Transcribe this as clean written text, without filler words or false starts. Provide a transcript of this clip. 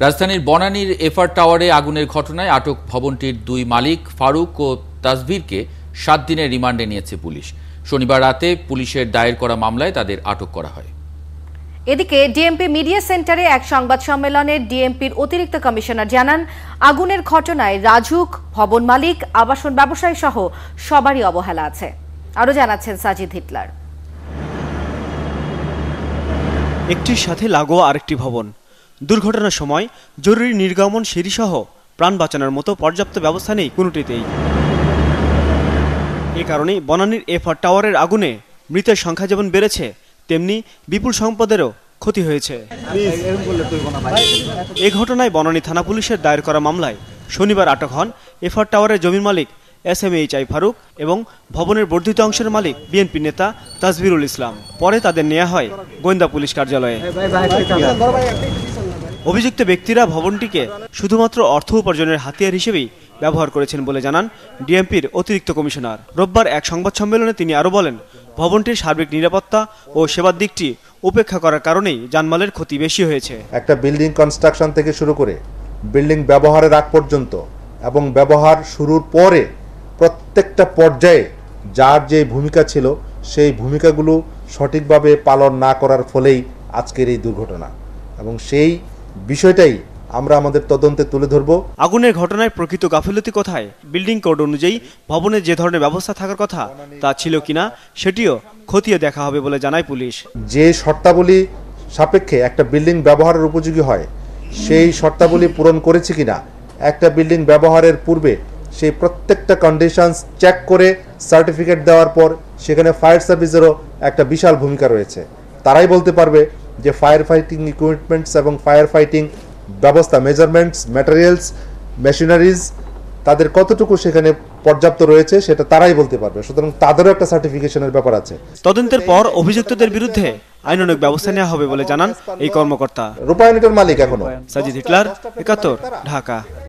রাজধানীর বনানীর এফআর টাওয়ারে আগুনের ঘটনায় আটক ভবনটির দুই মালিক ফারুক ও তাসভিরকে 7 দিনের রিমান্ডে নিয়েছে পুলিশ। শনিবার রাতে পুলিশের দায়ের করা মামলায় তাদের আটক করা হয়। এদিকে ডিএমপি মিডিয়া সেন্টারে এক সংবাদ সম্মেলনে ডিএমপির অতিরিক্ত কমিশনার জানান, আগুনের ঘটনায় রাজুক, ভবন মালিক, আবাসন ব্যবসায়ী সহ সবারই অবহেলা আছে। আরো জানাচ্ছেন সাজিদ হিটলার। একটির সাথে লাগোয়া আরেকটি ভবন। দুর্ঘটনার সময় জরুরি নির্গমন সিঁড়িসহ প্রাণ বাঁচানোর মতো পর্যাপ্ত ব্যবস্থা নেই কোনোটিতেই। এ কারণেই বনানীর এফআর টাওয়ারের আগুনে মৃতের সংখ্যা যেমন বেড়েছে, তেমনি বিপুল সম্পদেরও ক্ষতি হয়েছে। এ ঘটনায় বনানী থানা পুলিশের দায়ের করা মামলায় শনিবার আটক হন এফআর টাওয়ারের জমির মালিক SMHI ফারুক এবং ভবনের বর্ধিত অংশের মালিক বিএনপি নেতা তাসভিরুল ইসলাম। পরে তাদের নেওয়া হয় গোয়েন্দা পুলিশ কার্যালয়ে। অভিযুক্ত ব্যক্তিরা ভবনটিকে শুধুমাত্র অর্থ উপার্জনের হাতিয়ার হিসেবেই ব্যবহার করেছেন বলে জানান ডিএমপির অতিরিক্ত কমিশনার। রোববার এক সংবাদ সম্মেলনে তিনি আরও বলেন, ভবনটির সার্বিক নিরাপত্তা ও সেবার দিকটি উপেক্ষা করার কারণেই জানমালের ক্ষতি বেশি হয়েছে। একটা বিল্ডিং কনস্ট্রাকশন থেকে শুরু করে বিল্ডিং ব্যবহারের আগ পর্যন্ত এবং ব্যবহার শুরুর পরে প্রত্যেকটা পর্যায়ে যার যে ভূমিকা ছিল সেই ভূমিকাগুলো সঠিকভাবে পালন না করার ফলেই আজকের এই দুর্ঘটনা, এবং সেই বিষয়টাই আমরা আমাদের তদন্তে তুলে ধরব। আগুনের ঘটনায় প্রকৃত গাফিলতি কোথায়, বিল্ডিং কোড অনুযায়ী ভবনে যে ধরনের ব্যবস্থা থাকার কথা তা ছিল কিনা সেটিও খতিয়ে দেখা হবে বলে জানায় পুলিশ। যে শর্তাবলী সাপেক্ষে একটা বিল্ডিং ব্যবহারের উপযোগী হয় সেই শর্তাবলী পূরণ করেছে কিনা, একটা বিল্ডিং ব্যবহারের পূর্বে সেই প্রত্যেকটা কন্ডিশনস চেক করে সার্টিফিকেট দেওয়ার পর সেখানে ফায়ার সার্ভিসেরও একটা বিশাল ভূমিকা রয়েছে। তারাই বলতে পারবে যে ফায়ার ফাইটিং ইকুইপমেন্টস এবং ফায়ার ফাইটিং ব্যবস্থা, মেজারমেন্টস, ম্যাটেরিয়ালস, মেশিনারিজ তাদের কতটুকু সেখানে পর্যাপ্ত রয়েছে সেটা তারাই বলতে পারবে। সুতরাং তাদেরও একটা সার্টিফিকেশনের ব্যাপার আছে। তদন্তের পর অভিযুক্তদের বিরুদ্ধে আইনানুগ ব্যবস্থা নেওয়া হবে বলে জানান এই কর্মকর্তা। রূপায়ণের মালিক এখনো সাজিদ হিটলার, ৭১, ঢাকা।